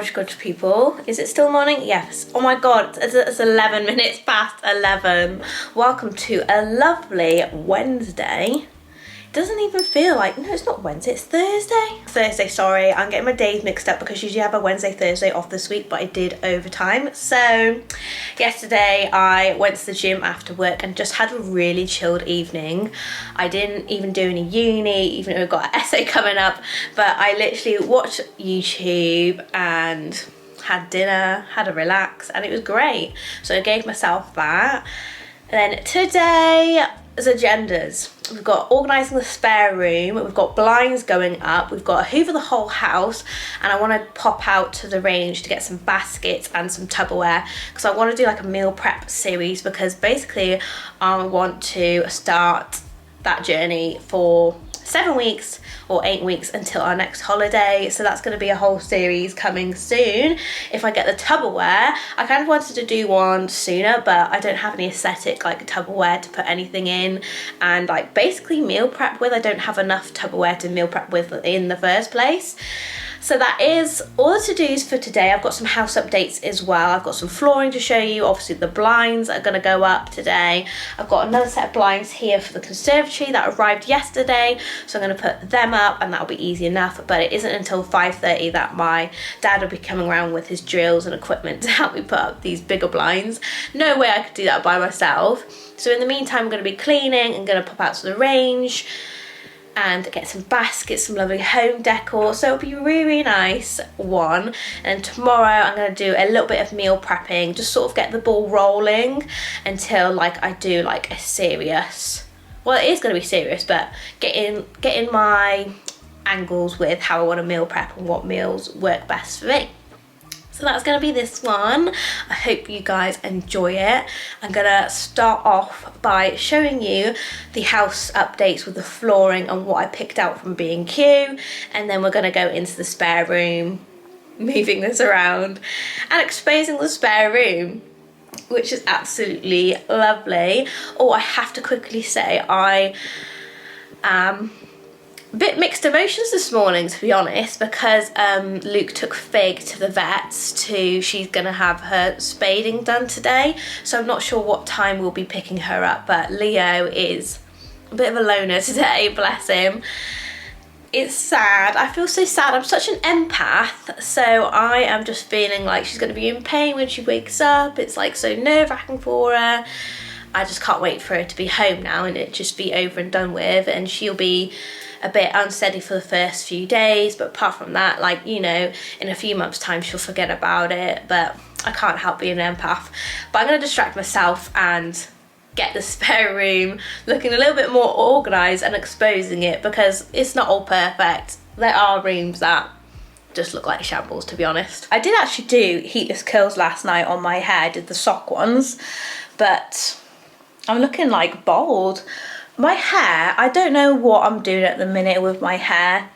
What good people? Is it still morning? Yes. Oh my god, it's 11 minutes past 11. Welcome to a lovely Wednesday. Doesn't even feel like, no, it's not Wednesday, it's Thursday, sorry. I'm getting my days mixed up because usually I have a Wednesday, Thursday off this week, but I did overtime. So yesterday I went to the gym after work and just had a really chilled evening. I didn't even do any uni, even though I've got an essay coming up, but I literally watched YouTube and had dinner, had a relax, and it was great. So I gave myself that. And then today, as agendas, we've got organising the spare room, we've got blinds going up, we've got to hoover the whole house, and I want to pop out to the range to get some baskets and some Tupperware because I want to do like a meal prep series, because basically I want to start that journey for 7 weeks or 8 weeks until our next holiday. So that's going to be a whole series coming soon. If I get the Tupperware, I kind of wanted to do one sooner, but I don't have any aesthetic like Tupperware to put anything in and like basically meal prep with. I don't have enough Tupperware to meal prep with in the first place. So that is all the to-dos for today. I've got some house updates as well. I've got some flooring to show you. Obviously the blinds are going to go up today. I've got another set of blinds here for the conservatory that arrived yesterday. So I'm going to put them up and that'll be easy enough. But it isn't until 5:30 that my dad will be coming around with his drills and equipment to help me put up these bigger blinds. No way I could do that by myself. So in the meantime, I'm going to be cleaning and going to pop out to the range and get some baskets, some lovely home decor. So it'll be a really, really nice one. And tomorrow I'm going to do a little bit of meal prepping, just sort of get the ball rolling until like I do like a serious, well it is going to be serious, but getting my angles with how I want to meal prep and what meals work best for me. So that's going to be this one. I hope you guys enjoy it. I'm going to start off by showing you the house updates with the flooring and what I picked out from B&Q. And then we're going to go into the spare room, moving this around and exposing the spare room, which is absolutely lovely. Oh, I have to quickly say I am a bit mixed emotions this morning, to be honest, because Luke took Fig to the vets she's gonna have her spading done today, so I'm not sure what time we'll be picking her up, but Leo is a bit of a loner today, bless him. It's sad. I feel so sad. I'm such an empath, so I am just feeling like she's gonna be in pain when she wakes up. It's like so nerve-wracking for her. I just can't wait for her to be home now and it just be over and done with, and she'll be a bit unsteady for the first few days, but apart from that, like, you know, in a few months time she'll forget about it. But I can't help being an empath. But I'm going to distract myself and get the spare room looking a little bit more organised and exposing it, because it's not all perfect. There are rooms that just look like shambles, to be honest. I did actually do heatless curls last night on my hair, did the sock ones, but I'm looking like bald. My hair, I don't know what I'm doing at the minute with my hair.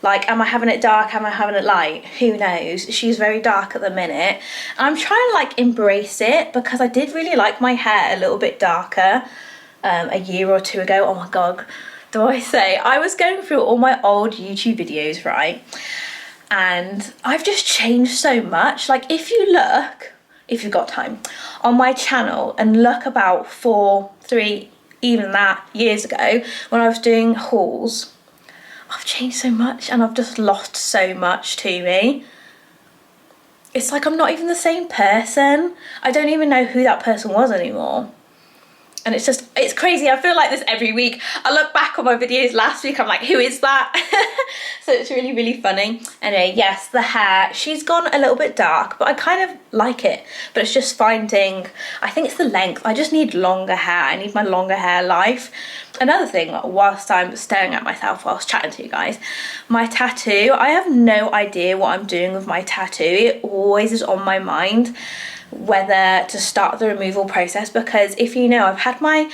Like, am I having it dark? Am I having it light? Who knows? She's very dark at the minute. I'm trying to like embrace it, because I did really like my hair a little bit darker a year or two ago. Oh my God, do I say? I was going through all my old YouTube videos, right? And I've just changed so much. Like, if you look, if you've got time, on my channel and look about 4, 3, even that years ago when I was doing hauls, I've changed so much and I've just lost so much to me. It's like I'm not even the same person. I don't even know who that person was anymore. And it's just, it's crazy. I feel like this every week. I look back on my videos last week, I'm like, who is that? So it's really, really funny. Anyway, yes, the hair, she's gone a little bit dark, but I kind of like it. But it's just finding, I think it's the length. I just need longer hair. I need my longer hair life. Another thing, whilst I'm staring at myself whilst chatting to you guys, my tattoo, I have no idea what I'm doing with my tattoo. It always is on my mind whether to start the removal process, because if you know, I've had my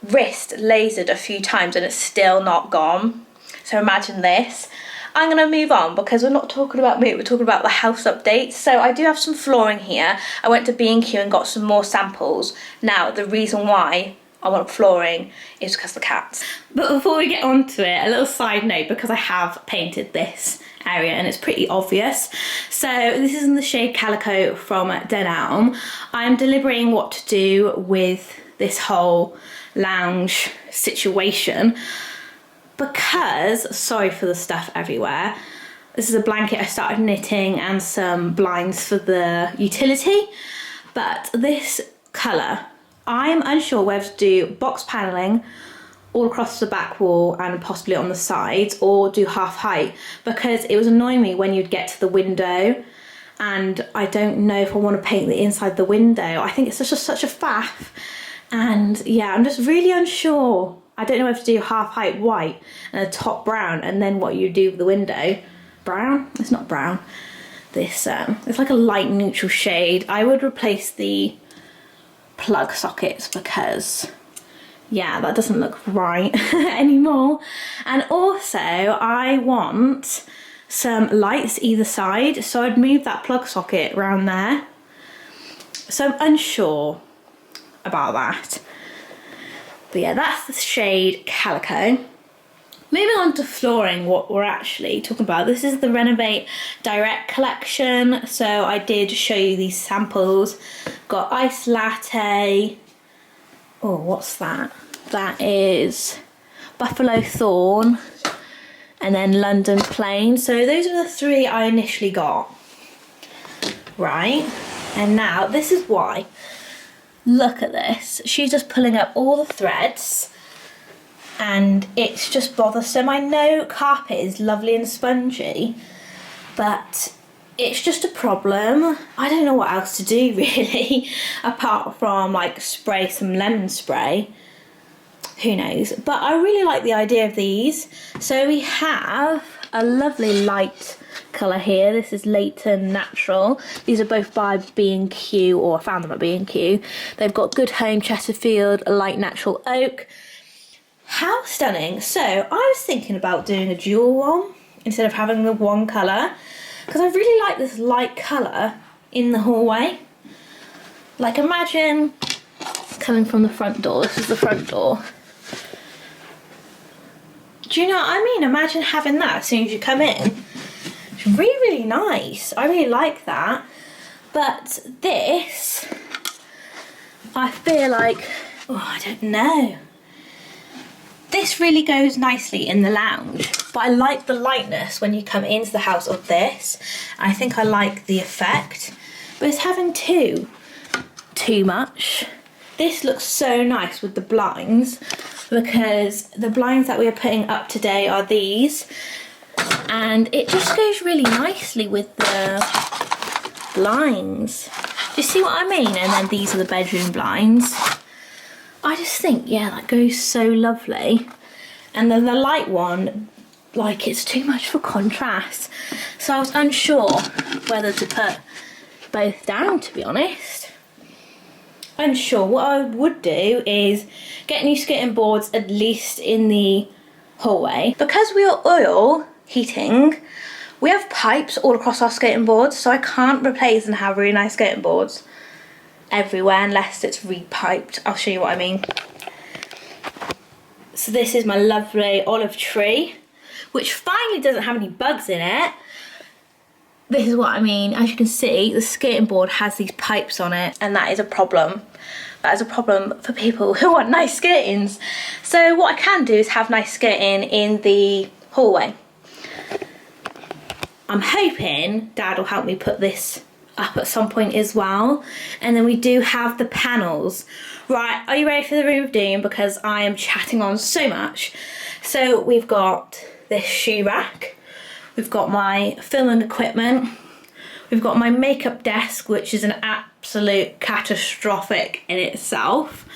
wrist lasered a few times and it's still not gone. So imagine this. I'm gonna move on because we're not talking about me, we're talking about the house updates. So I do have some flooring here. I went to B&Q and got some more samples. Now, the reason why I want flooring is because of the cats. But before we get on to it, a little side note, because I have painted this area and it's pretty obvious. So this is in the shade Calico from Denelm. I'm deliberating what to do with this whole lounge situation because, sorry for the stuff everywhere, this is a blanket I started knitting and some blinds for the utility, but this colour, I'm unsure whether to do box panelling all across the back wall and possibly on the sides, or do half height, because it was annoying me when you'd get to the window and I don't know if I want to paint the inside the window. I think it's such a faff, and yeah, I'm just really unsure. I don't know if to do half height white and a top brown, and then what you do with the window. Brown? It's not brown. This it's like a light neutral shade. I would replace the plug sockets because yeah, that doesn't look right anymore. And also I want some lights either side, so I'd move that plug socket around there. So I'm unsure about that. But yeah, that's the shade Calico. Moving on to flooring, what we're actually talking about. This is the Renovate Direct collection. So I did show you these samples. Got Ice Latte. Oh, what's that? That is Buffalo Thorn. And then London Plain. So those are the three I initially got. Right. And now this is why. Look at this. She's just pulling up all the threads. And it's just bothersome. I know carpet is lovely and spongy, but it's just a problem. I don't know what else to do really, apart from like spray some lemon spray. Who knows? But I really like the idea of these. So we have a lovely light colour here. This is Leighton Natural. These are both by B&Q, or I found them at B&Q. They've got Good Home, Chesterfield, Light Natural Oak. How stunning. So I was thinking about doing a dual one instead of having the one colour, because I really like this light colour in the hallway. Like imagine coming from the front door. This is the front door. Do you know what I mean? Imagine having that as soon as you come in. It's really, really nice. I really like that. But this, I feel like, oh, I don't know. This really goes nicely in the lounge, but I like the lightness when you come into the house of this. I think I like the effect, but it's having too much. This looks so nice with the blinds, because the blinds that we are putting up today are these, and it just goes really nicely with the blinds. Do you see what I mean? And then these are the bedroom blinds. I just think, yeah, that goes so lovely. And then the light one, like, it's too much for contrast. So I was unsure whether to put both down, to be honest. Unsure. What I would do is get new skirting boards at least in the hallway. Because we are oil heating, we have pipes all across our skirting boards, so I can't replace and have really nice skirting boards everywhere unless it's repiped. I'll show you what I mean. So this is my lovely olive tree, which finally doesn't have any bugs in it. This is what I mean. As you can see, the skirting board has these pipes on it, and that is a problem. That is a problem for people who want nice skirtings. So what I can do is have nice skirting in the hallway. I'm hoping Dad will help me put this up at some point as well. And then we do have the panels. Right, are you ready for the room of doom? Because I am chatting on so much. So we've got this shoe rack, we've got my filming equipment, we've got my makeup desk, which is an absolute catastrophic in itself.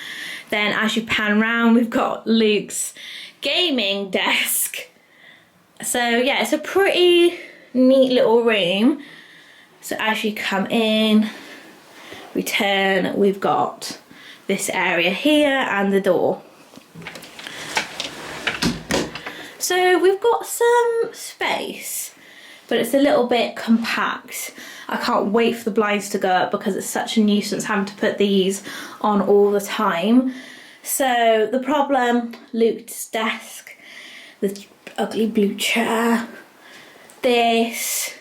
Then as you pan round, we've got Luke's gaming desk. So yeah, it's a pretty neat little room. So as you come in, we turn, we've got this area here and the door. So we've got some space, but it's a little bit compact. I can't wait for the blinds to go up because it's such a nuisance having to put these on all the time. So the problem, Luke's desk, the ugly blue chair, this,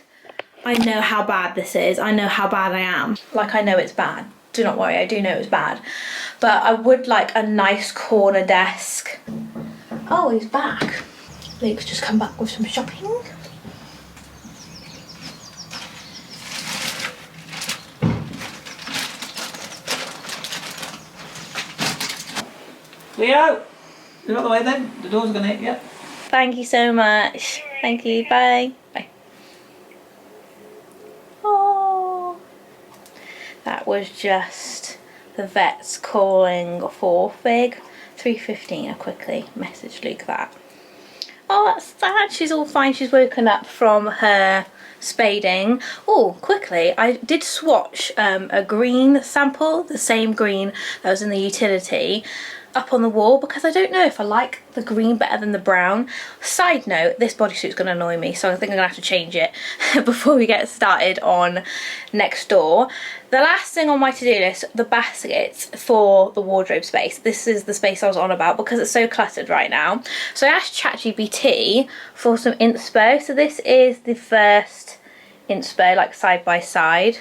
I know how bad this is. I know how bad I am. Like, I know it's bad. Do not worry, I do know it's bad. But I would like a nice corner desk. Oh, he's back. Luke's just come back with some shopping. Leo, you're not the way then. The door's gonna hit you. Thank you so much. Thank you. Bye. Bye. Oh, that was just the vets calling for Fig. 3:15. I quickly messaged Luke that. Oh, that's sad. She's all fine. She's woken up from her spading. Oh, quickly, I did swatch a green sample, the same green that was in the utility, up on the wall because I don't know if I like the green better than the brown. Side note, this bodysuit's going to annoy me, so I think I'm going to have to change it before we get started on next door. The last thing on my to-do list, the baskets for the wardrobe space. This is the space I was on about because it's so cluttered right now. So I asked ChatGPT for some inspo. So this is the first inspo, like side by side.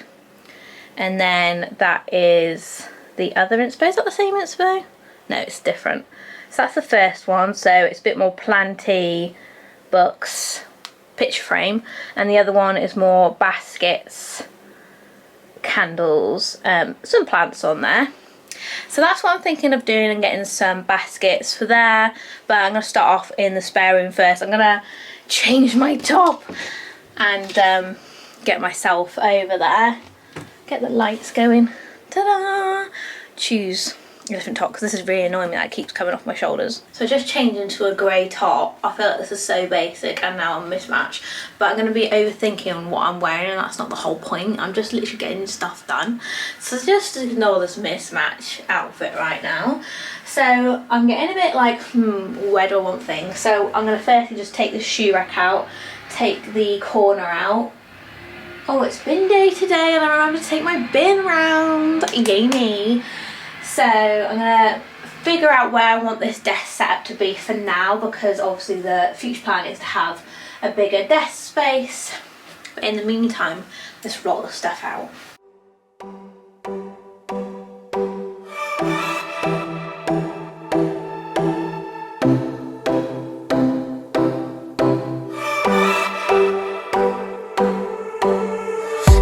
And then that is the other inspo. Is that the same inspo? No, it's different. So that's the first one. So it's a bit more planty, books, picture frame. And the other one is more baskets, candles, some plants on there. So that's what I'm thinking of doing and getting some baskets for there. But I'm going to start off in the spare room first. I'm going to change my top and get myself over there. Get the lights going. Ta-da! Choose a different top because this is really annoying me that it keeps coming off my shoulders. So just changed into a grey top. I feel like this is so basic and now I'm mismatched, but I'm going to be overthinking on what I'm wearing and that's not the whole point. I'm just literally getting stuff done. So just ignore this mismatch outfit right now. So I'm getting a bit like, where do I want things? So I'm going to firstly just take the shoe rack out, take the corner out. Oh, it's bin day today and I remember to take my bin round. Yay me. So I'm going to figure out where I want this desk setup to be for now because obviously the future plan is to have a bigger desk space. But in the meantime, let's roll the stuff out.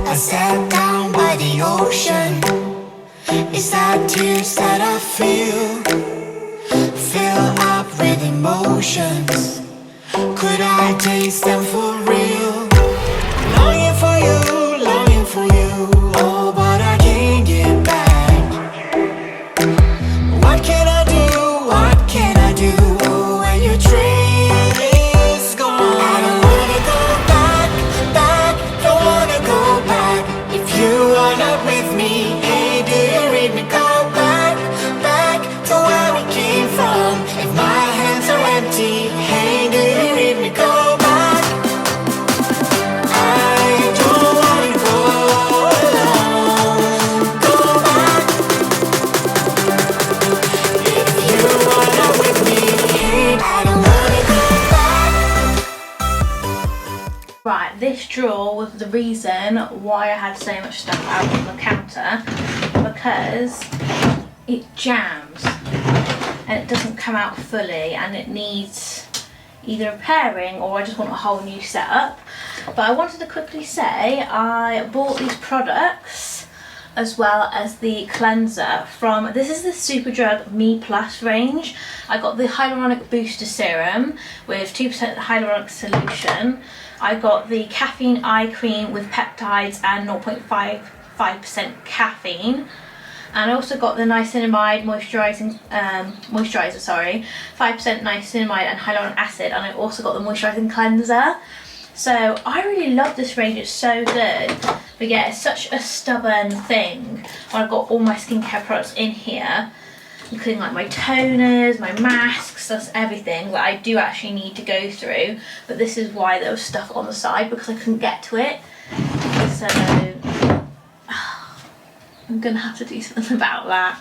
I sat down by the ocean. It's that tears that I feel up with emotions. Could I taste them for real? Longing for you, longing for you. Oh, but I can't get back. What can I do? What can I do? Oh, when your train is gone. I don't wanna go back, back. Don't wanna go back. If you are not with me, hey, do you read me? Go back, back to where we came from. If my hands are empty, hey, do you read me? Go back. I don't wanna go alone. Go back. If you are not with me, hey, I don't wanna go back. Right, this drawer was the reason why I had so much stuff out on the counter because it jams and it doesn't come out fully and it needs either repairing or I just want a whole new setup. But I wanted to quickly say I bought these products as well as the cleanser from, this is the Superdrug Me Plus range. I got the Hyaluronic Booster Serum with 2% hyaluronic solution. I got the Caffeine Eye Cream with peptides and 0.55% caffeine. And I also got the niacinamide moisturizer, 5% niacinamide and hyaluronic acid, and I also got the moisturising cleanser. So I really love this range, it's so good. But yeah, it's such a stubborn thing when I've got all my skincare products in here, including like my toners, my masks, that's everything that I do actually need to go through. But this is why there was stuff on the side because I couldn't get to it. So I'm gonna have to do something about that.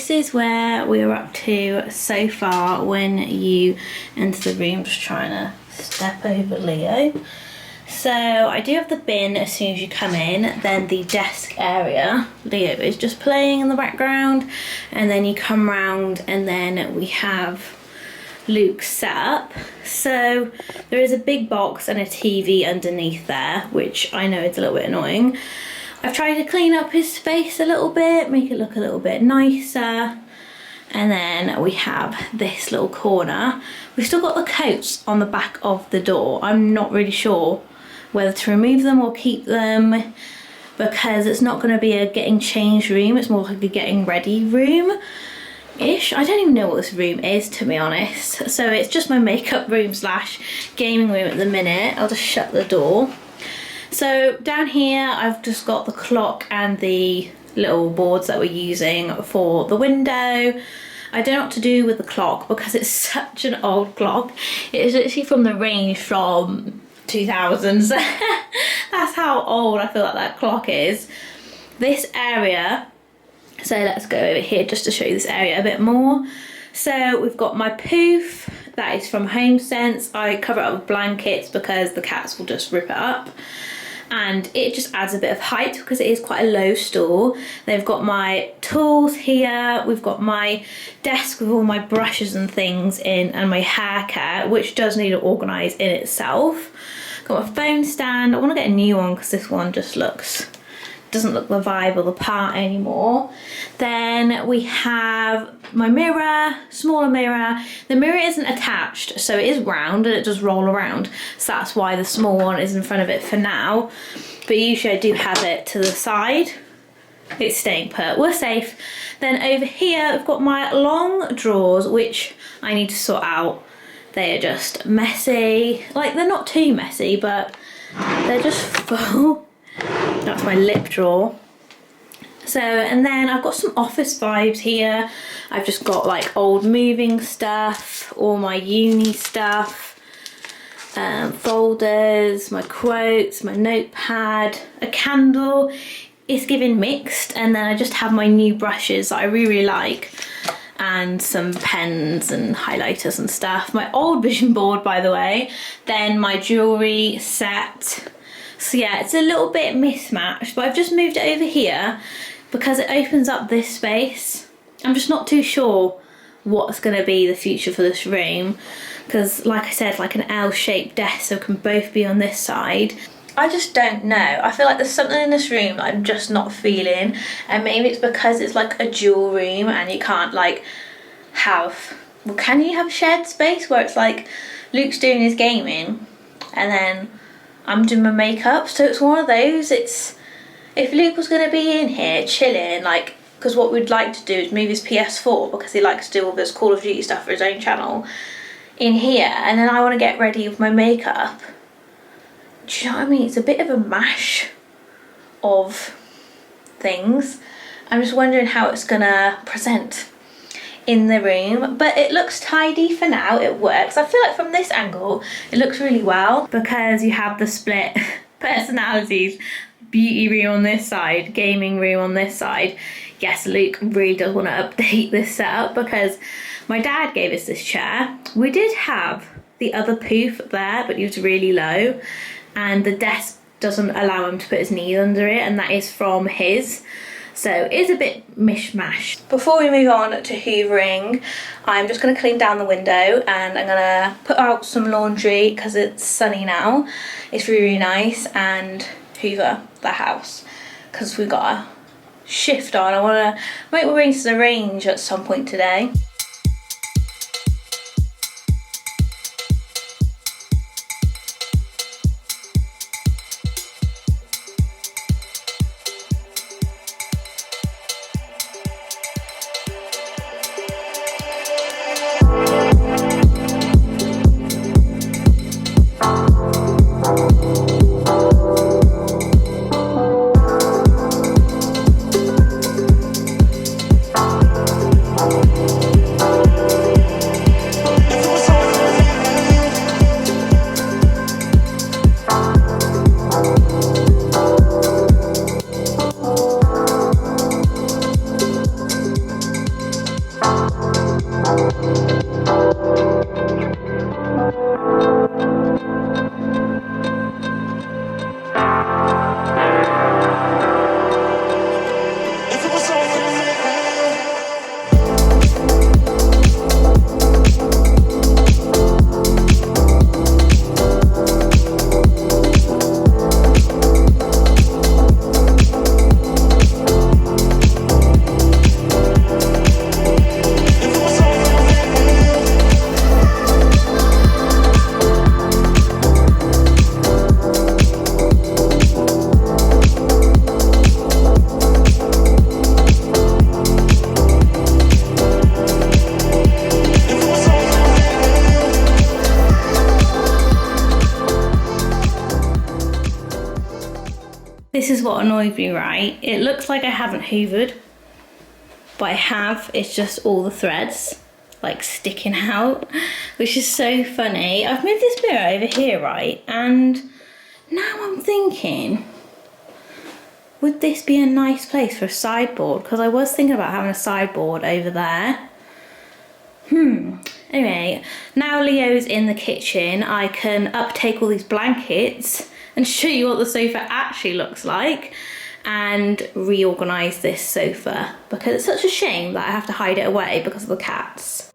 this is where we're up to so far when you enter the room. Just trying to step over Leo. So I do have the bin as soon as you come in, then the desk area. Leo is just playing in the background, and then you come round and then we have Luke's set up. So there is a big box and a TV underneath there, which I know is a little bit annoying. I've tried to clean up his space a little bit, make it look a little bit nicer. And then we have this little corner. We've still got the coats on the back of the door. I'm not really sure whether to remove them or keep them, because it's not going to be a getting changed room, it's more like a getting ready room ish. I don't even know what this room is, to be honest. So it's just my makeup room / gaming room at the minute. I'll just shut the door. So down here I've just got the clock and the little boards that we're using for the window. I don't know what to do with the clock because it's such an old clock. It is literally from the range from 2000s. That's how old I feel like that clock is. This area, so let's go over here just to show you this area a bit more. So we've got my poof, that is from HomeSense. I cover it up with blankets because the cats will just rip it up. And it just adds a bit of height because it is quite a low stool. They've got my tools here. We've got my desk with all my brushes and things in, and my hair care, which does need to organise in itself. Got my phone stand. I want to get a new one because this one just doesn't look the vibe or the part anymore. Then we have my mirror, smaller mirror. The mirror isn't attached, so it is round and it does roll around. So that's why the small one is in front of it for now. But usually I do have it to the side. It's staying put, we're safe. Then over here, I've got my long drawers, which I need to sort out. They are just messy. Like, they're not too messy, but they're just full. That's my lip drawer. So, and then I've got some office vibes here. I've just got like old moving stuff, all my uni stuff, folders, my quotes, my notepad, a candle. It's giving mixed, and then I just have my new brushes that I really like, and some pens and highlighters and stuff. My old vision board, by the way. Then my jewellery set. So yeah, it's a little bit mismatched, but I've just moved it over here because it opens up this space. I'm just not too sure what's going to be the future for this room, because like I said, like an L-shaped desk, so it can both be on this side. I just don't know. I feel like there's something in this room that I'm just not feeling, and maybe it's because it's like a dual room and you can't like have, well, can you have a shared space where it's like Luke's doing his gaming and then I'm doing my makeup? So it's one of those, it's, if Luke was going to be in here chilling, like, because what we'd like to do is move his PS4, because he likes to do all this Call of Duty stuff for his own channel, in here, and then I want to get ready with my makeup. Do you know what I mean? It's a bit of a mash of things. I'm just wondering how it's going to present in the room, but it looks tidy for now. It works. I feel like from this angle it looks really well, because you have the split personalities. Beauty room on this side, gaming room on this side. Yes, Luke really does want to update this setup because my dad gave us this chair. We did have the other poof there, but he was really low, and the desk doesn't allow him to put his knees under it, and that is from his. So it is a bit mishmash. Before we move on to hoovering, I'm just going to clean down the window, and I'm going to put out some laundry because it's sunny now. It's really, really nice, and hoover the house because we've got a shift on. I want to make my way to the range at some point today. This is what annoyed me, right? It looks like I haven't hoovered, but I have. It's just all the threads like sticking out, which is so funny. I've moved this mirror over here, right? And now I'm thinking, would this be a nice place for a sideboard? Because I was thinking about having a sideboard over there. Anyway, now Leo's in the kitchen, I can uptake all these blankets and show you what the sofa actually looks like and reorganise this sofa, because it's such a shame that I have to hide it away because of the cats.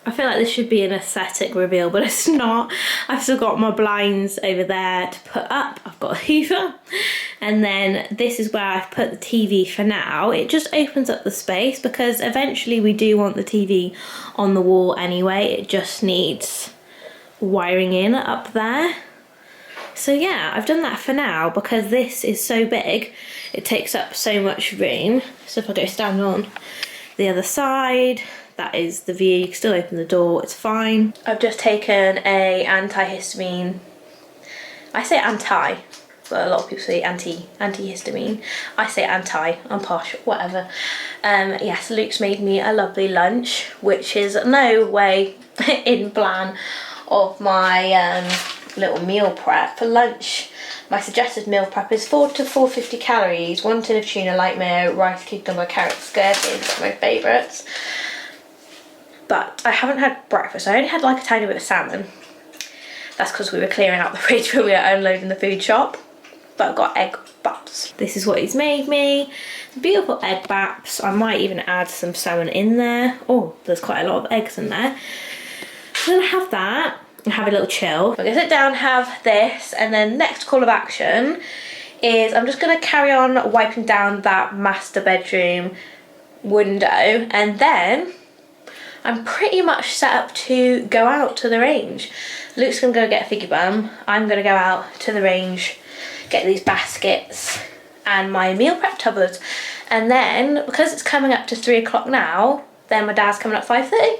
I feel like this should be an aesthetic reveal, but it's not. I've still got my blinds over there to put up. I've got a hoover. And then this is where I've put the TV for now. It just opens up the space because eventually we do want the TV on the wall anyway. It just needs wiring in up there. So yeah, I've done that for now because this is so big. It takes up so much room. So if I go stand on the other side, that is the view. You can still open the door, it's fine. I've just taken a antihistamine. I say anti, but a lot of people say antihistamine. I say anti, I'm posh, whatever. Yes, Luke's made me a lovely lunch, which is no way in plan of my little meal prep for lunch. My suggested meal prep is 4 to 450 calories, 1 tin of tuna, light mayo, rice, cucumber, carrots, gherkins, my favourites. But I haven't had breakfast. I only had like a tiny bit of salmon. That's because we were clearing out the fridge when we were unloading the food shop. But I've got egg baps. This is what he's made me. Beautiful egg baps. I might even add some salmon in there. Oh, there's quite a lot of eggs in there. So I'm gonna have that and have a little chill. I'm gonna sit down, have this, and then next call of action is I'm just gonna carry on wiping down that master bedroom window, and then I'm pretty much set up to go out to the range. Luke's gonna go get a figgy bum. I'm gonna go out to the range, get these baskets and my meal prep tubbards. And then, because it's coming up to 3 o'clock now, then my dad's coming at 5:30.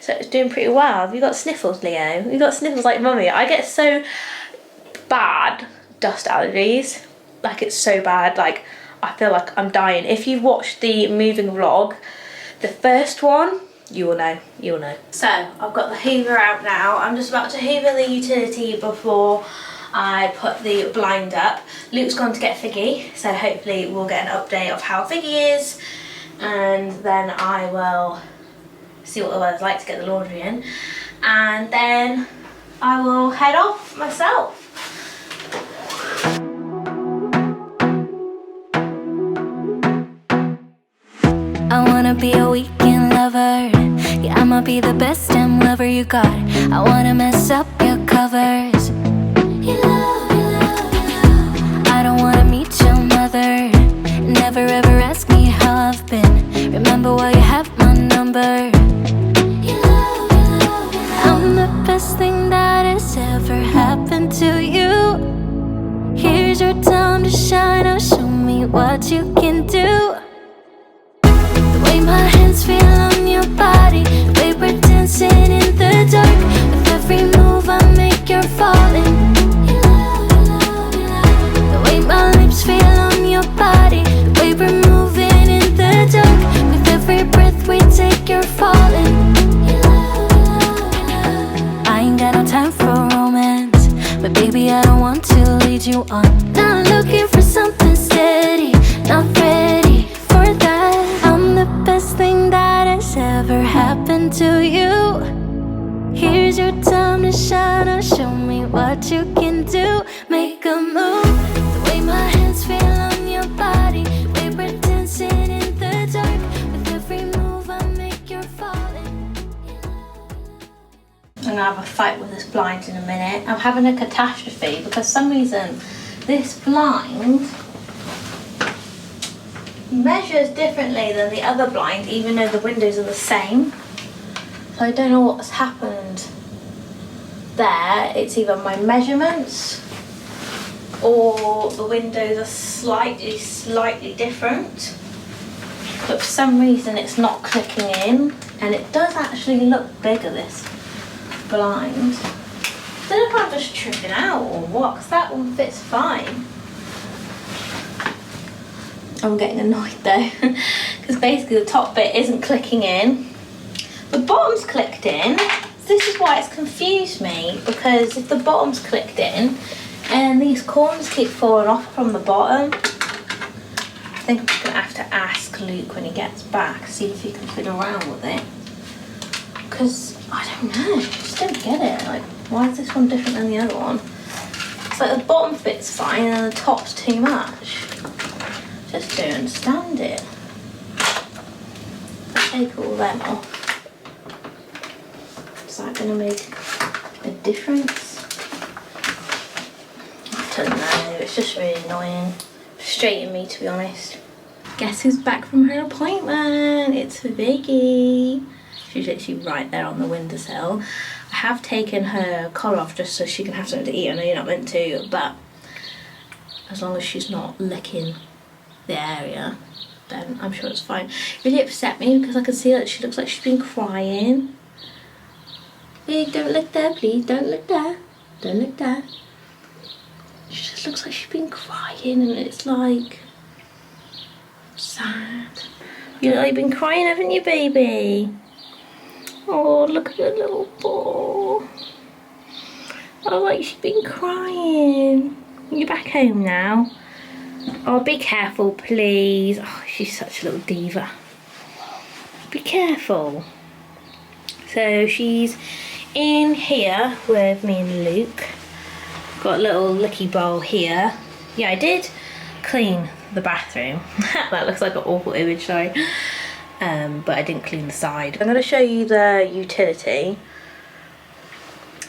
So it's doing pretty well. Have you got sniffles, Leo? You got sniffles like mummy? I get so bad dust allergies. Like, it's so bad. Like, I feel like I'm dying. If you've watched the moving vlog, the first one, you will know. You will know. So I've got the Hoover out now. I'm just about to Hoover the utility before I put the blind up. Luke's gone to get Figgy, so hopefully we'll get an update of how Figgy is, and then I will see what the weather's like to get the laundry in, and then I will head off myself. I wanna be a weekend lover. Yeah, I'ma be the best damn lover you got. I wanna mess up your covers. I don't wanna meet your mother. Never ever ask me how I've been. Remember why you have my number. I'm the best thing that has ever happened to you. Here's your time to shine. Now show me what you can do. The way my hands feel on your body, the way we're dancing in the dark. With every move I make, you're falling. The way my lips feel on your body, the way we're moving in the dark. With every breath we take, you're falling. I ain't got no time for romance, but baby I don't want to lead you on. Not looking for something steady, not ready for that. I'm the best thing that has ever happened to you. Here's your time to shine. Now show me what you can do. Make a move. The way my hands feel on your body, the way we're dancing in the dark. With every move I make, you're falling. I'm gonna have a fight with this blind in a minute. I'm having a catastrophe because for some reason this blind measures differently than the other blind, even though the windows are the same. So I don't know what's happened there. It's either my measurements or the windows are slightly different. But for some reason it's not clicking in, and it does actually look bigger, this blind. I don't know if I'm just tripping out or what, because that one fits fine. I'm getting annoyed though, because basically the top bit isn't clicking in. The bottom's clicked in. This is why it's confused me, because if the bottom's clicked in and these corners keep falling off from the bottom, I think I'm just going to have to ask Luke when he gets back, see if he can fiddle around with it. Because I don't know, I just don't get it. Like, why is this one different than the other one? It's like the bottom fits fine and the top's too much. Just don't understand it. I'll take all them off. Is that going to make a difference? I don't know, it's just really annoying. Frustrating me, to be honest. Guess who's back from her appointment? It's Vicky. She's literally right there on the windowsill. I have taken her collar off just so she can have something to eat. I know you're not meant to, but as long as she's not licking the area, then I'm sure it's fine. It really upset me because I can see that she looks like she's been crying. Big, don't look there, please. Don't look there. Don't look there. She just looks like she's been crying, and it's like sad. You look like you've been crying, haven't you, baby? Oh, look at the little ball. Oh, like she's been crying. You're back home now. Oh, be careful, please. Oh, she's such a little diva. Be careful. So she's in here with me and Luke. Got a little licky bowl here. Yeah, I did clean the bathroom. That looks like an awful image, sorry. But I didn't clean the side. I'm going to show you the utility.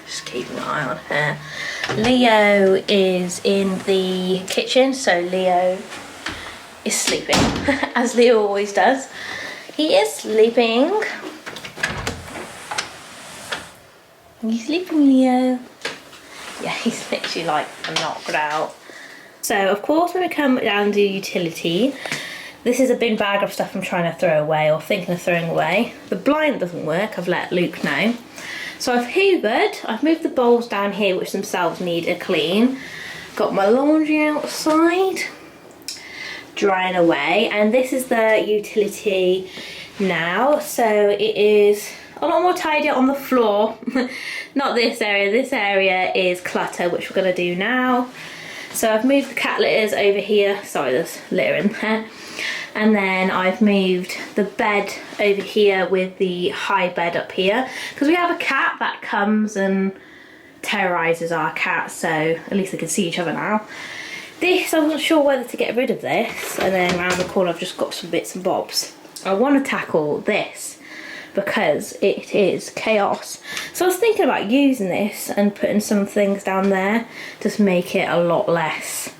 Just keeping an eye on her. Leo is in the kitchen, so Leo is sleeping, as Leo always does. He is sleeping. Are you sleeping, Leo? Yeah, he's literally like knocked out. So of course when we come down to utility, this is a bin bag of stuff I'm trying to throw away or thinking of throwing away. The blind doesn't work, I've let Luke know. So I've hoovered, I've moved the bowls down here which themselves need a clean. Got my laundry outside, drying away, and this is the utility now. So it is a lot more tidy on the floor. Not this area is clutter, which we're gonna do now. So I've moved the cat litters over here, sorry there's litter in there. And then I've moved the bed over here with the high bed up here, because we have a cat that comes and terrorises our cat, so at least they can see each other now. This, I wasn't sure whether to get rid of this, and then around the corner I've just got some bits and bobs. I want to tackle this because it is chaos. So I was thinking about using this and putting some things down there, just make it a lot less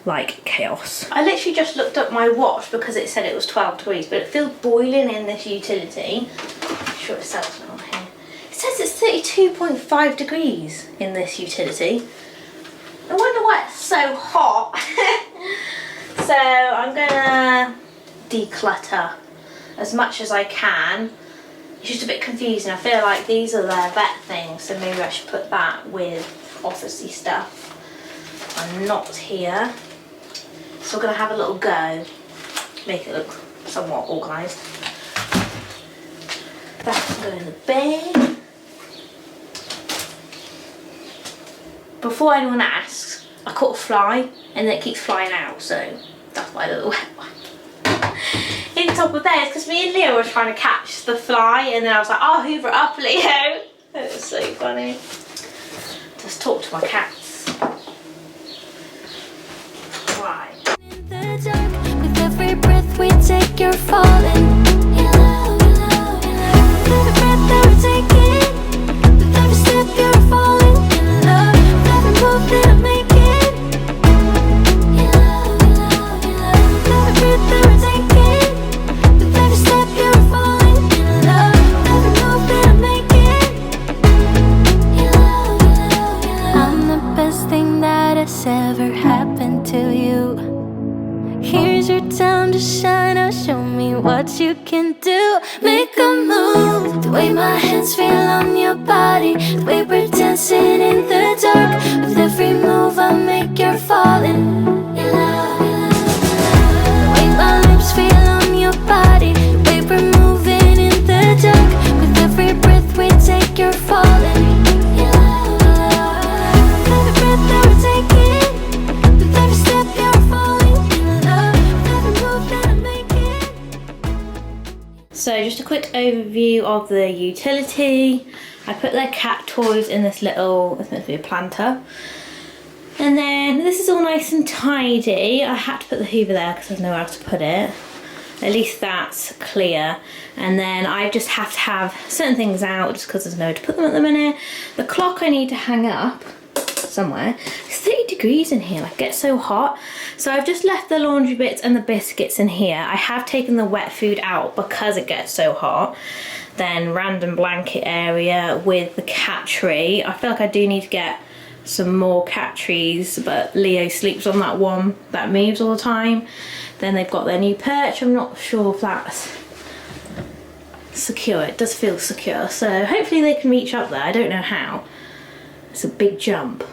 like chaos. I literally just looked up my watch because it said it was 12 degrees, but it feels boiling in this utility. I'm sure it says it on here. It says it's 32.5 degrees in this utility. I wonder why it's so hot. So I'm gonna declutter as much as I can. It's just a bit confusing. I feel like these are their vet things, so maybe I should put that with officey stuff. I'm not here. So we're gonna have a little go, make it look somewhat organised. That can go in the bin. Before anyone asks, I caught a fly and then it keeps flying out, so that's why the wet one. In top of there, because me and Leo were trying to catch the fly, and then I was like, oh, hoover it up, Leo. It was so funny. Just talk to my cats. Right. In the dark, with every breath we take, you're falling. You love, you love, you love. With every breath that we're taking, with every step you're falling. You love, with every move that I'm making. You love, you love, you love. With every breath that we're taking, with every step you're falling. You love, with every move that I'm making. You love, you love, you love. I'm the best thing that has ever happened to you. Here's your time to shine, now show me what you can do. Make a move, the way my hands feel on your body, the way we're dancing in the dark. With every move I make, you're falling. You love, you love, you love. The way my lips feel on your body, the way we're moving in the dark. With every breath we take, you're falling. You love, you love, you love. With every breath that we're taking, with every step you're falling. So just a quick overview of the utility. I put their cat toys in this little, it's meant to be a planter. And then this is all nice and tidy. I had to put the hoover there because there's nowhere else to put it. At least that's clear. And then I just have to have certain things out just because there's nowhere to put them at the minute. The clock I need to hang up somewhere. It's 30 degrees in here, like it gets so hot. So I've just left the laundry bits and the biscuits in here. I have taken the wet food out because it gets so hot. Then random blanket area with the cat tree. I feel like I do need to get some more cat trees, but Leo sleeps on that one that moves all the time. Then they've got their new perch. I'm not sure if that's secure. It does feel secure, so hopefully they can reach up there. I don't know how. It's a big jump.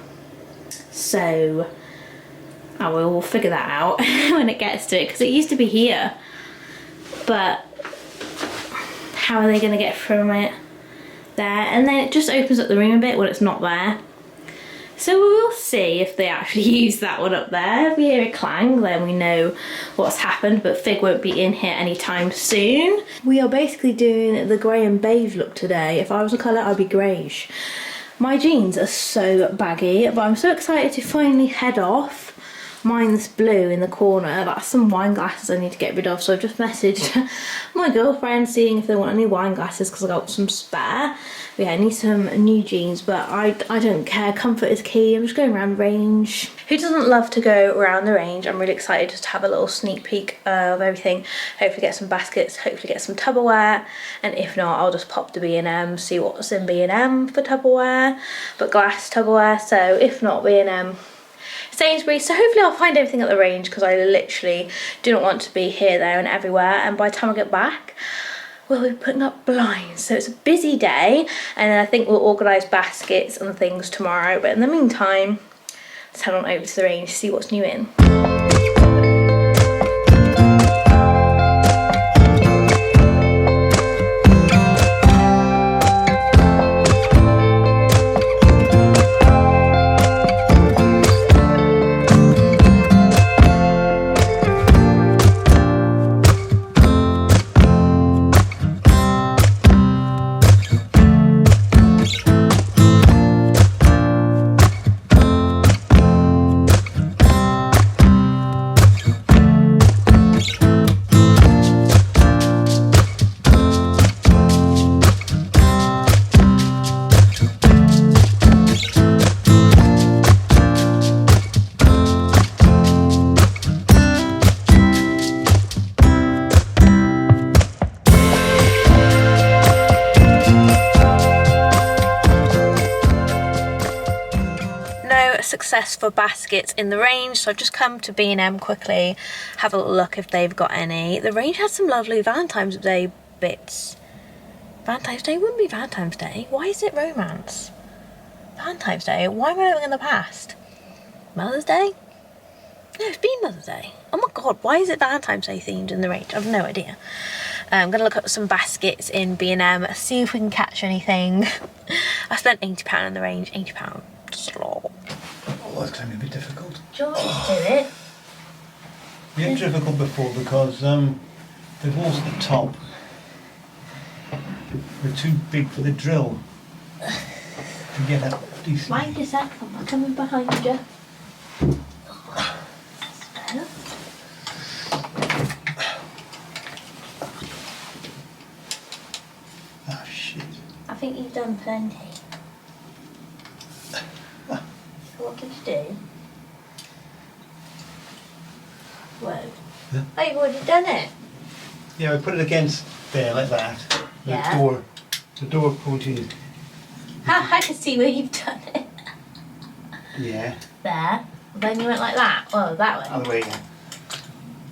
So I will figure that out when it gets to it, because it used to be here, but how are they going to get from it there? And then it just opens up the room a bit when it's not there. So we will see if they actually use that one up there. If we hear a clang, then we know what's happened, but Fig won't be in here anytime soon. We are basically doing the grey and beige look today. If I was a colour, I'd be greyish. My jeans are so baggy, but I'm so excited to finally head off. Mine's blue in the corner. That's some wine glasses I need to get rid of, so I've just messaged my girlfriend seeing if they want any wine glasses because I got some spare. But yeah, I need some new jeans, but I don't care. Comfort is key. I'm just going around the range. Who doesn't love to go around the range? I'm really excited just to have a little sneak peek of everything. Hopefully get some baskets, hopefully get some Tupperware, and if not, I'll just pop to B&M, see what's in B&M for Tupperware, but glass Tupperware. So if not B&M, Sainsbury's, so hopefully I'll find everything at the range because I literally do not want to be here, there and everywhere, and by the time I get back we'll be putting up blinds. So it's a busy day, and then I think we'll organise baskets and things tomorrow, but in the meantime let's head on over to the range to see what's new in. Success for baskets in the range, so I've just come to B&M quickly, have a little look if they've got any. The range has some lovely Valentine's Day bits. Valentine's Day wouldn't be Valentine's Day. Why is it romance? Valentine's Day? Why am I living in the past? Mother's Day? No, it's been Mother's Day. Oh my god, why is it Valentine's Day themed in the range? I have no idea. I'm gonna look up some baskets in B&M, see if we can catch anything. I spent £80 in the range, £80. Slop. Oh, that's going to be a bit difficult. George, do it. Yeah, difficult before because the walls at the top were too big for the drill to get up decently. Mind yourself, I'm not coming behind you. Oh shit. I think you've done plenty. What did you do? Whoa. Yeah. Oh, you've already done it? Yeah, I put it against there like that. Yeah. The door pointed. I can see where you've done it. Yeah. There. Then you went like that. Oh, that way. Other way, yeah.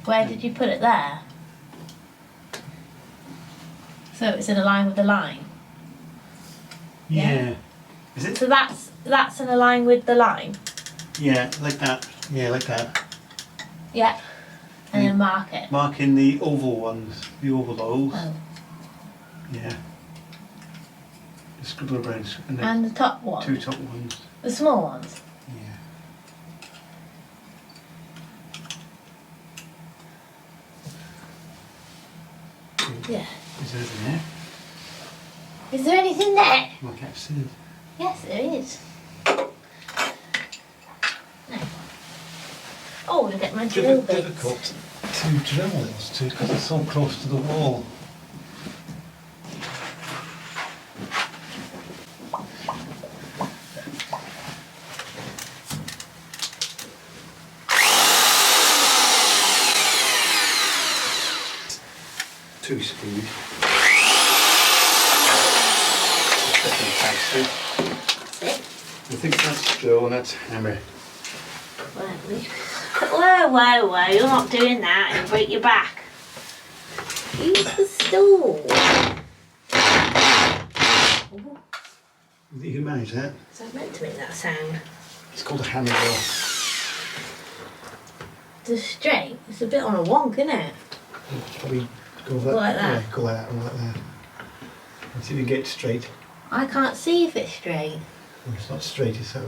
Where did you put it there? So it's in a line with the line. Yeah. Is it? So that's in a line with the line. Yeah, like that. Yeah, like that. Yeah. And then mark it. Marking the oval ones, the oval holes. Oh. Yeah. The scribble around. And the top one. Two top ones. The small ones. Yeah. Yeah. Is there anything there? Is there anything there? I can't see it. Yes, there is. No. Oh, to get my drill bits. Difficult to drill those two because they're so close to the wall. Two-speed. That's it. I think that's drill and that's hammer. Whoa, you're not doing that, you'll break your back. Use the stool. You can manage that. Is that meant to make that sound? It's called a hammer drill. Just straight? It's a bit on a wonk, isn't it? Probably go like that? Yeah, go like that and like that. And see if you get it straight. I can't see if it's straight. Well, it's not straight, it's so.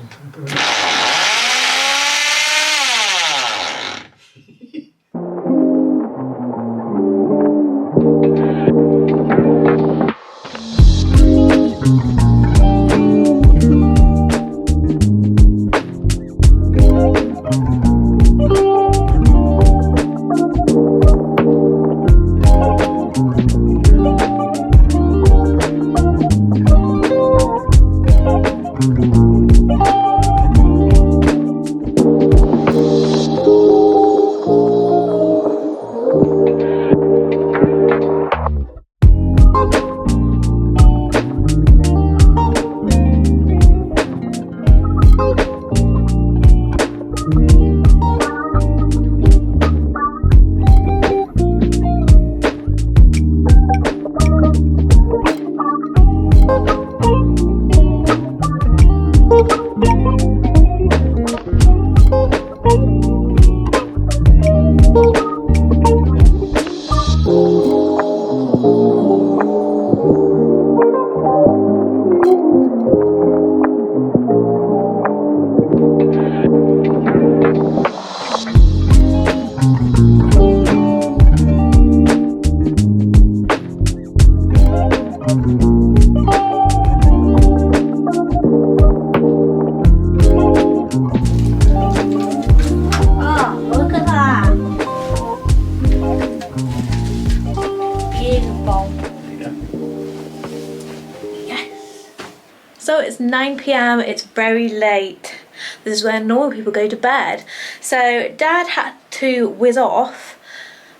9 p.m, it's very late. This is when normal people go to bed. So Dad had to whiz off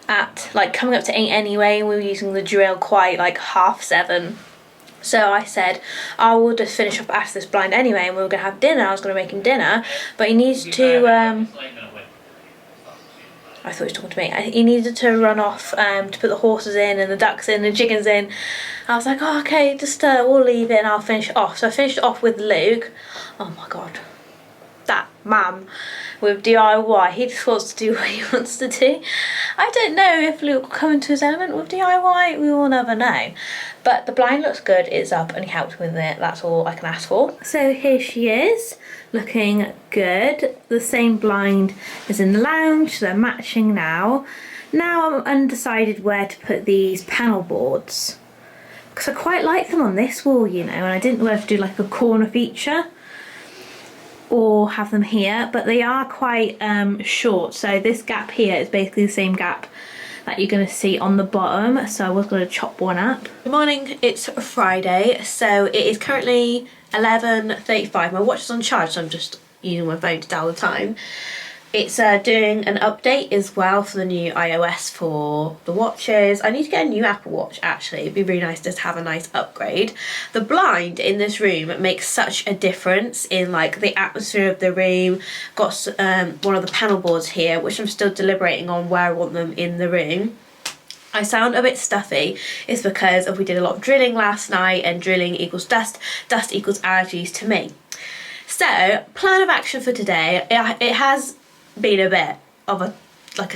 at like coming up to 8 anyway, and we were using the drill quite like 7:30. So I said, I will just finish up after this blind anyway, and we were going to have dinner. I was going to make him dinner, but he needs to, I thought he was talking to me. He needed to run off to put the horses in and the ducks in and the chickens in. I was like, oh, okay, just we'll leave it and I'll finish it off. So I finished it off with Luke. Oh my God. That man with DIY, he just wants to do what he wants to do. I don't know if Luke will come into his element with DIY, we will never know. But the blind looks good, it's up, and he helped with it. That's all I can ask for. So here she is, looking good. The same blind is in the lounge, so they're matching now. Now I'm undecided where to put these panel boards, because I quite like them on this wall, you know, and I didn't know whether to do like a corner feature or have them here, but they are quite short. So this gap here is basically the same gap that you're going to see on the bottom, so I was going to chop one up. Good morning, it's Friday, so it is currently 11:35. My watch is on charge, so I'm just using my phone to dial the time. It's doing an update as well for the new iOS for the watches. I need to get a new Apple Watch actually. It'd be really nice just to have a nice upgrade. The blind in this room makes such a difference in like the atmosphere of the room. Got one of the panel boards here, which I'm still deliberating on where I want them in the room. I sound a bit stuffy. It's because we did a lot of drilling last night, and drilling equals dust, dust equals allergies to me. So plan of action for today, it has been a bit of a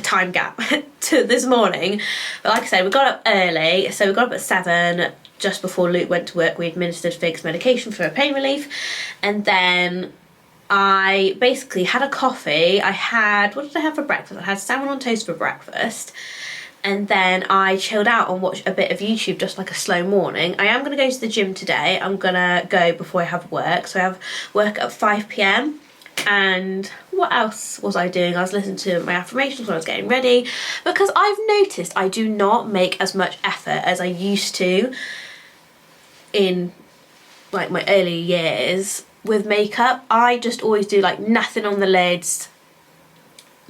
time gap to this morning, but like I said, we got up early, so we got up at 7 just before Luke went to work. We administered Fig's medication for her pain relief, and then I basically had a coffee. What did I have for breakfast? I had salmon on toast for breakfast, and then I chilled out and watched a bit of YouTube, just like a slow morning. I am going to go to the gym today. I'm gonna go before I have work, so I have work at 5 p.m. And what else was I doing? I was listening to my affirmations when I was getting ready, because I've noticed I do not make as much effort as I used to in like my early years with makeup. I just always do like nothing on the lids,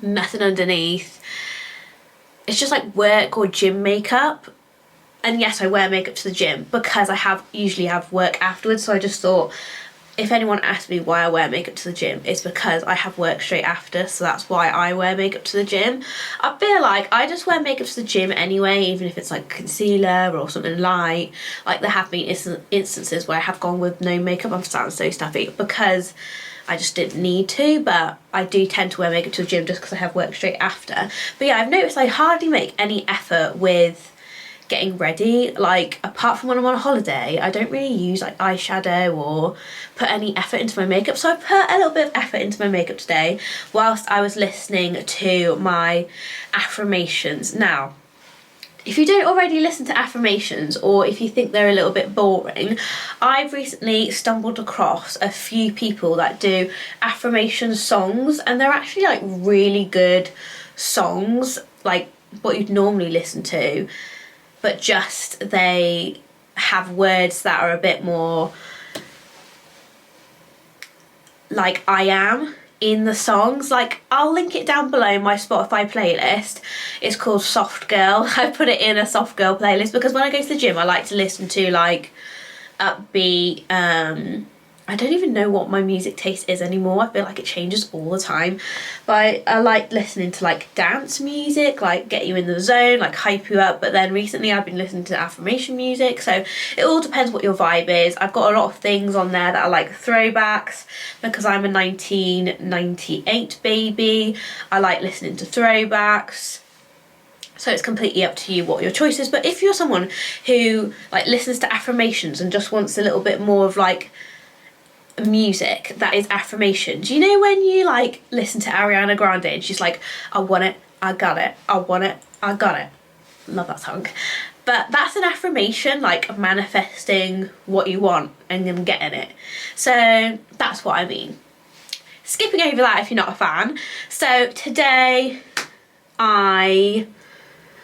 nothing underneath. It's just like work or gym makeup. And yes, I wear makeup to the gym because I usually have work afterwards, so I just thought, if anyone asks me why I wear makeup to the gym, it's because I have work straight after, so that's why I wear makeup to the gym. I feel like I just wear makeup to the gym anyway, even if it's like concealer or something light. Like there have been instances where I have gone with no makeup. I'm sounding so stuffy because I just didn't need to, but I do tend to wear makeup to the gym just because I have work straight after. But yeah, I've noticed I hardly make any effort with getting ready. Like apart from when I'm on a holiday, I don't really use like eyeshadow or put any effort into my makeup. So I put a little bit of effort into my makeup today whilst I was listening to my affirmations. Now, if you don't already listen to affirmations, or if you think they're a little bit boring, I've recently stumbled across a few people that do affirmation songs, and they're actually like really good songs, like what you'd normally listen to, but just they have words that are a bit more like I am in the songs. Like I'll link it down below, my Spotify playlist. It's called Soft Girl. I put it in a Soft Girl playlist because when I go to the gym I like to listen to like upbeat, I don't even know what my music taste is anymore. I feel like it changes all the time. But I like listening to like dance music, like get you in the zone, like hype you up. But then recently I've been listening to affirmation music. So it all depends what your vibe is. I've got a lot of things on there that are like throwbacks because I'm a 1998 baby. I like listening to throwbacks. So it's completely up to you what your choice is. But if you're someone who like listens to affirmations and just wants a little bit more of like music that is affirmations, you know when you like listen to Ariana Grande and she's like, I want it, I got it, I want it, I got it. Love that song. But that's an affirmation, like manifesting what you want and then getting it. So that's what I mean. Skipping over that if you're not a fan. So today I'm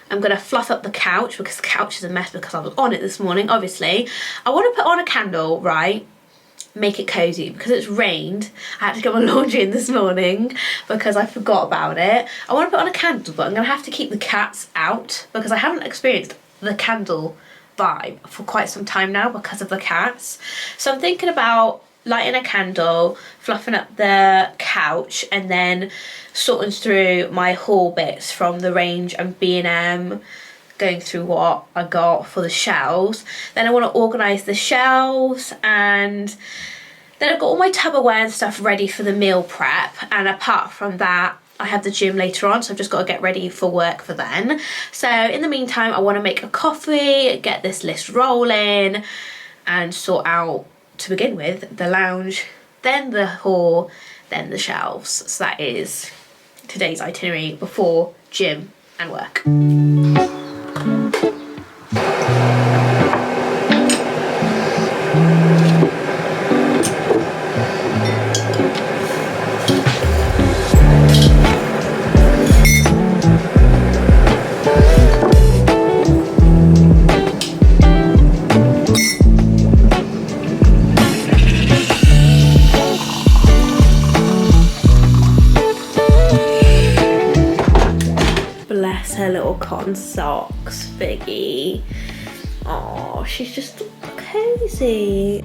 gonna fluff up the couch because the couch is a mess because I was on it this morning, obviously. I want to put on a candle, right? make it cozy because it's rained. I had to get my laundry in this morning because I forgot about it. I want to put on a candle, but I'm gonna have to keep the cats out because I haven't experienced the candle vibe for quite some time now because of the cats. So I'm thinking about lighting a candle, fluffing up the couch, and then sorting through my haul bits from the range and B&M, going through what I got for the shelves. Then I want to organise the shelves, and then I've got all my Tupperware and stuff ready for the meal prep. And apart from that, I have the gym later on, so I've just got to get ready for work for then. So in the meantime, I want to make a coffee, get this list rolling, and sort out, to begin with, the lounge, then the haul, then the shelves. So that is today's itinerary before gym and work. Bless her little cotton socks, Biggie. Oh, she's just cozy.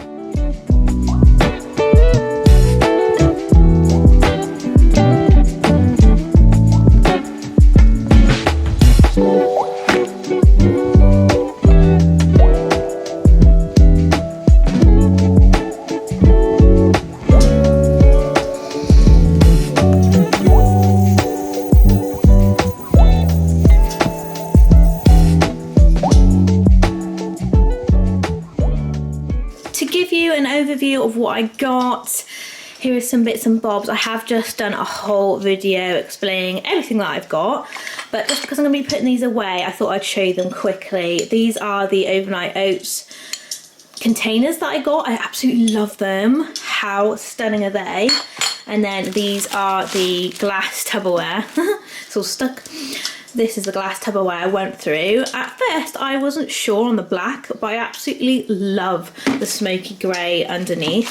Overview of what I got. Here are some bits and bobs. I have just done a whole video explaining everything that I've got, but just because I'm going to be putting these away, I thought I'd show you them quickly. These are the overnight oats containers that I got. I absolutely love them. How stunning are they? And then these are the glass Tupperware. It's all stuck. This is the glass Tupperware I went through. At first, I wasn't sure on the black, but I absolutely love the smoky grey underneath.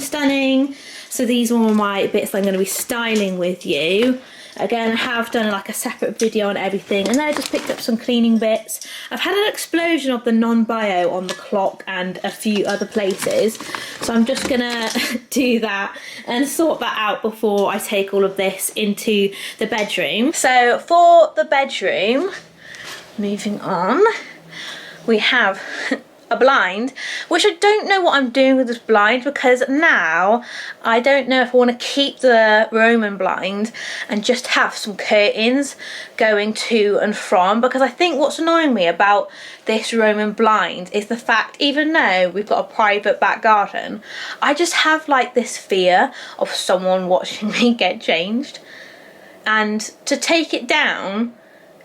Stunning. So these are all my bits that I'm going to be styling with you. Again, I have done like a separate video on everything, and then I just picked up some cleaning bits. I've had an explosion of the non-bio on the clock and a few other places, so I'm just gonna do that and sort that out before I take all of this into the bedroom. So for the bedroom, moving on, we have a blind, which I don't know what I'm doing with this blind, because now I don't know if I want to keep the Roman blind and just have some curtains going to and from, because I think what's annoying me about this Roman blind is the fact, even though we've got a private back garden, I just have like this fear of someone watching me get changed, and to take it down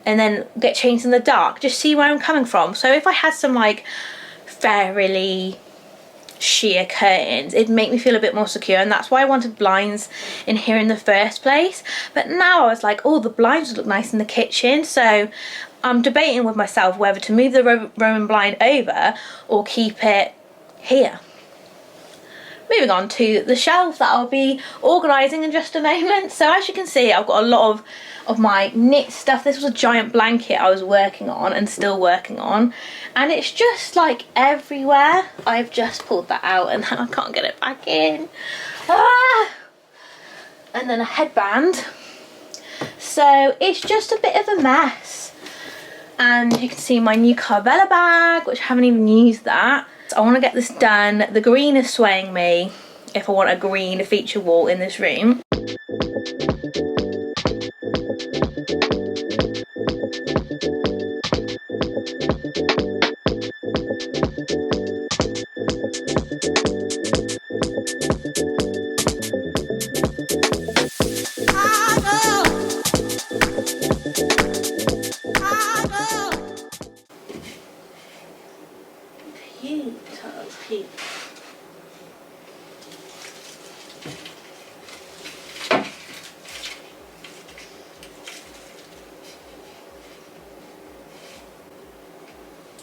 and then get changed in the dark, just see where I'm coming from. So if I had some like fairly sheer curtains, it'd make me feel a bit more secure, and that's why I wanted blinds in here in the first place. But now I was like, oh, the blinds would look nice in the kitchen, so I'm debating with myself whether to move the Roman blind over or keep it here. Moving on to the shelves that I'll be organising in just a moment. So as you can see, I've got a lot of my knit stuff. This was a giant blanket I was working on and still working on, and it's just like everywhere. I've just pulled that out and I can't get it back in. And then a headband. So it's just a bit of a mess. And you can see my new Carvela bag, which I haven't even used that. I want to get this done. The green is swaying me if I want a green feature wall in this room.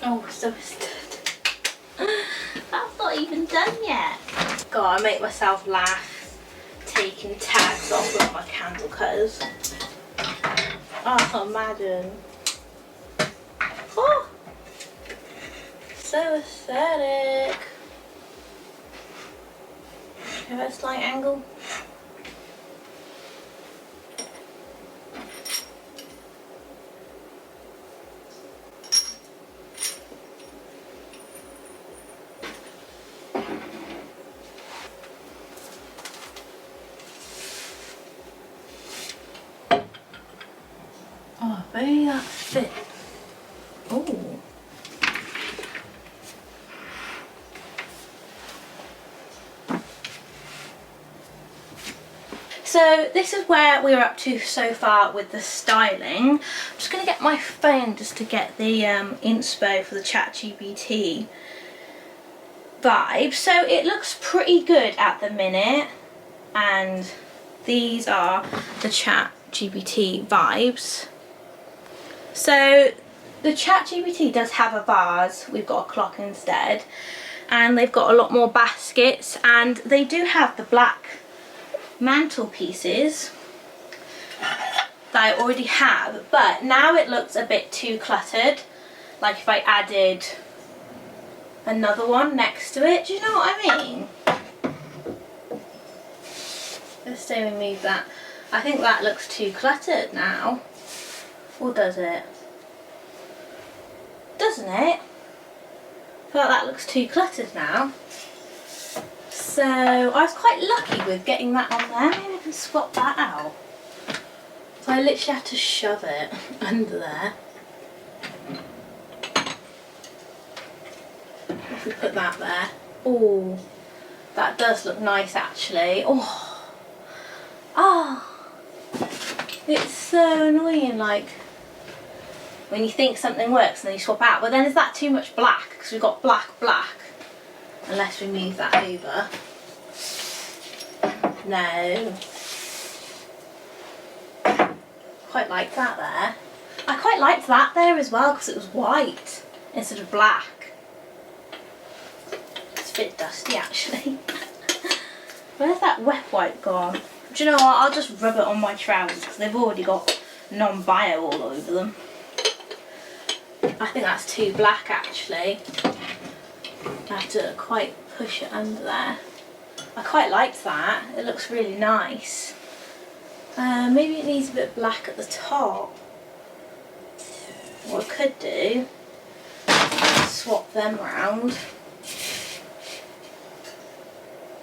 Oh, so it's done. That's not even done yet. God, I make myself laugh taking tags off with my candle cutters. Oh, imagine. Oh, so aesthetic. Have a slight angle. Oh, very that fit. Oh. So this is where we're up to so far with the styling. I'm just going to get my phone just to get the inspo for the ChatGPT vibe. So it looks pretty good at the minute, and these are the ChatGPT vibes. So the ChatGPT does have a vase, we've got a clock instead, and they've got a lot more baskets, and they do have the black mantelpieces that I already have, but now it looks a bit too cluttered. Like if I added another one next to it, do you know what I mean? Let's say we move that. I think that looks too cluttered now. Or does it? Doesn't it? I feel like that looks too cluttered now. So I was quite lucky with getting that on there. Maybe I can swap that out. So I literally have to shove it under there. If we put that there. Oh, that does look nice actually. Oh, it's so annoying, like when you think something works and then you swap out, but then is that too much black? Because we've got black. Unless we move that over. No. Quite like that there. I quite liked that there as well because it was white instead of black. It's a bit dusty actually. Where's that wet wipe gone? Do you know what? I'll just rub it on my trousers because they've already got non-bio all over them. I think that's too black actually. I have to quite push it under there. I quite liked that. It looks really nice. Maybe it needs a bit black at the top. What I could do is swap them round.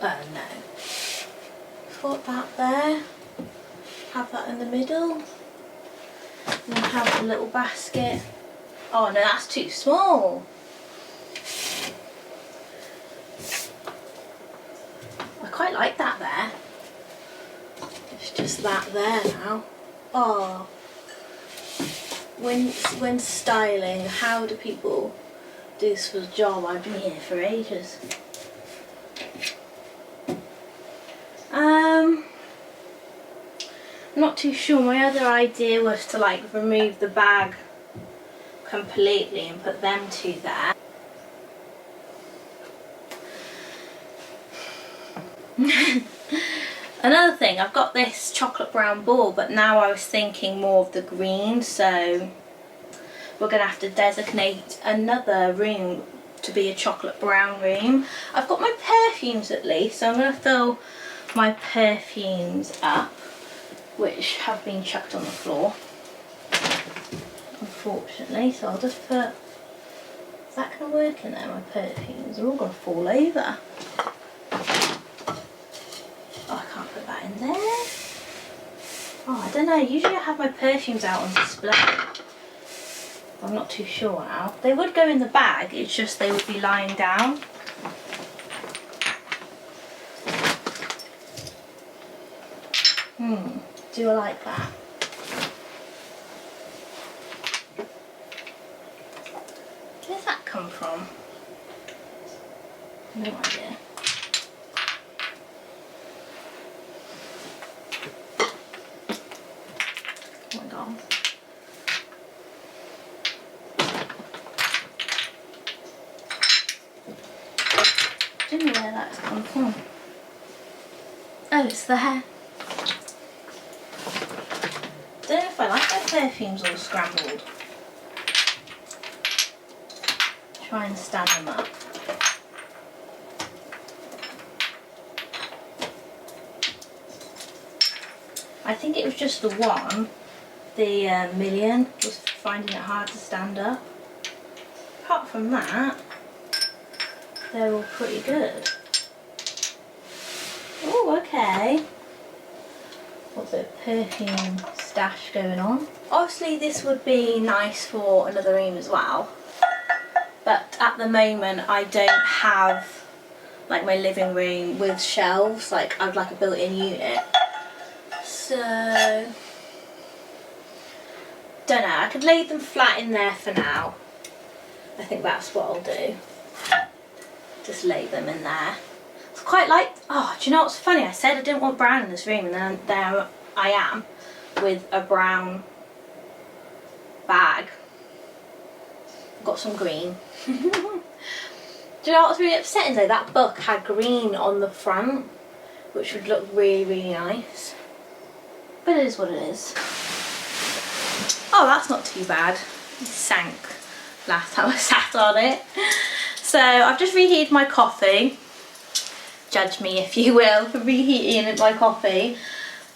Oh no. Put that there. Have that in the middle. And then have a little basket. Oh no, that's too small. I quite like that there. It's just that there now. Oh. When styling, how do people do this for a job? I've been here for ages. I'm not too sure. My other idea was to like remove the bag completely and put them two there. Another thing, I've got this chocolate brown ball, but now I was thinking more of the green, so we're going to have to designate another room to be a chocolate brown room. I've got my perfumes at least, so I'm going to fill my perfumes up, which have been chucked on the floor, unfortunately, so I'll just put, is that going to work in there, my perfumes? They're all going to fall over. Oh, I can't put that in there. Oh, I don't know, usually I have my perfumes out on display. I'm not too sure now. They would go in the bag, it's just they would be lying down. Do I like that? Where's that come from? No idea. Oh my god. I don't know where that's come from. Oh, it's the hair. Don't know if I like my perfumes all scrambled. Try and stand them up. I think it was just the one, the Million, was finding it hard to stand up. Apart from that, they're all pretty good. Oh, okay. What's a perfume stash going on? Obviously this would be nice for another room as well. But at the moment I don't have like my living room with shelves, like I'd like a built-in unit. So, don't know, I could lay them flat in there for now. I think that's what I'll do. Just lay them in there. It's quite like, oh, do you know what's funny? I said I didn't want brown in this room and then there I am with a brown bag. Got some green. Do you know what's really upsetting though? That book had green on the front, which would look really, really nice. But it is what it is. Oh, that's not too bad. It sank last time I sat on it. So I've just reheated my coffee. Judge me if you will for reheating my coffee.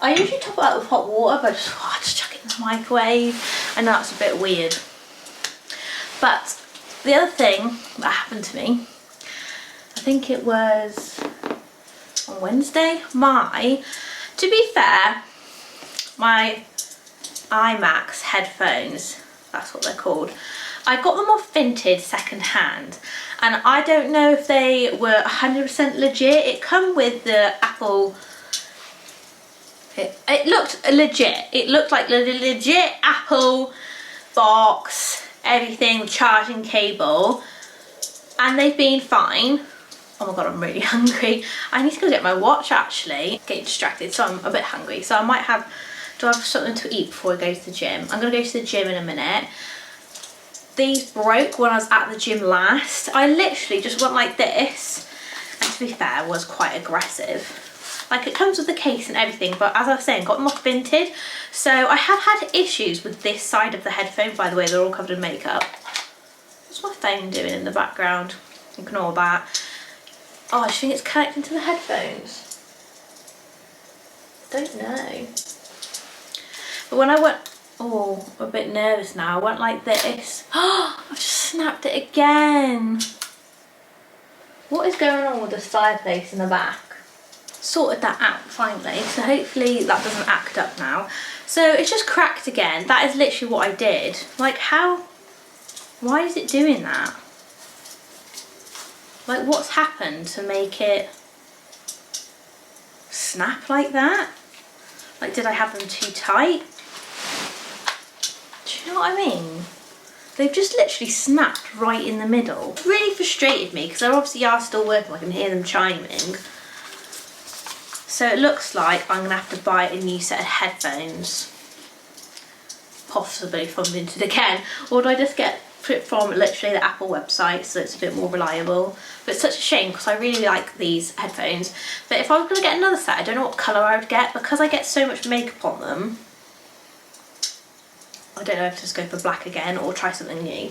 I usually top it up with hot water, but I just chuck it in the microwave. I know it's a bit weird. But the other thing that happened to me, I think it was on Wednesday, to be fair, my IMAX headphones, that's what they're called, I got them off Vinted second hand, and I don't know if they were 100% legit. It come with the Apple, it looked legit, it looked like the legit Apple box, everything, charging cable, and they've been fine. Oh my god, I'm really hungry. I need to go get my watch actually. Getting distracted, so I'm a bit hungry. So I might have something to eat before I go to the gym. I'm gonna go to the gym in a minute. These broke when I was at the gym last. I literally just went like this, and to be fair, was quite aggressive. Like, it comes with the case and everything, but as I was saying, got them off Vinted. So I have had issues with this side of the headphone. By the way, they're all covered in makeup. What's my phone doing in the background? Ignore that. Oh, I think it's connecting to the headphones. Don't know. But when I went, oh, I'm a bit nervous now. I went like this. Oh, I've just snapped it again. What is going on with this fireplace in the back? Sorted that out finally, so hopefully that doesn't act up now. So it's just cracked again. That is literally what I did. Like, how, why is it doing that? Like, what's happened to make it snap like that? Like, did I have them too tight? Do you know what I mean? They've just literally snapped right in the middle. It really frustrated me because they obviously are still working. I can hear them chiming. So it looks like I'm gonna have to buy a new set of headphones, possibly from Vinted again, or do I just get it from literally the Apple website so it's a bit more reliable? But it's such a shame because I really like these headphones. But if I was gonna get another set, I don't know what colour I would get because I get so much makeup on them. I don't know if to just go for black again or try something new.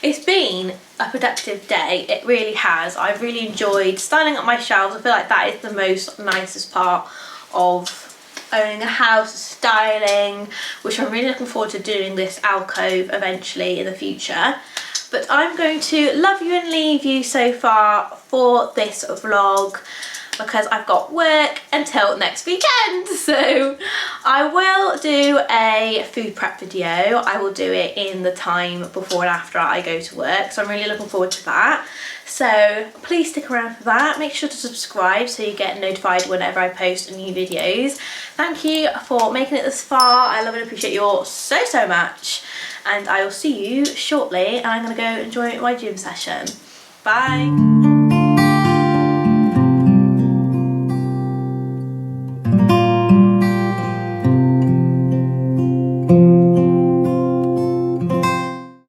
It's been a productive day, it really has. I've really enjoyed styling up my shelves. I feel like that is the most nicest part of owning a house, styling, which I'm really looking forward to doing this alcove eventually in the future. But I'm going to love you and leave you so far for this vlog, because I've got work until next weekend. So I will do a food prep video. I will do it in the time before and after I go to work. So I'm really looking forward to that. So please stick around for that. Make sure to subscribe so you get notified whenever I post new videos. Thank you for making it this far. I love and appreciate you all so, so much. And I will see you shortly. And I'm gonna go enjoy my gym session. Bye.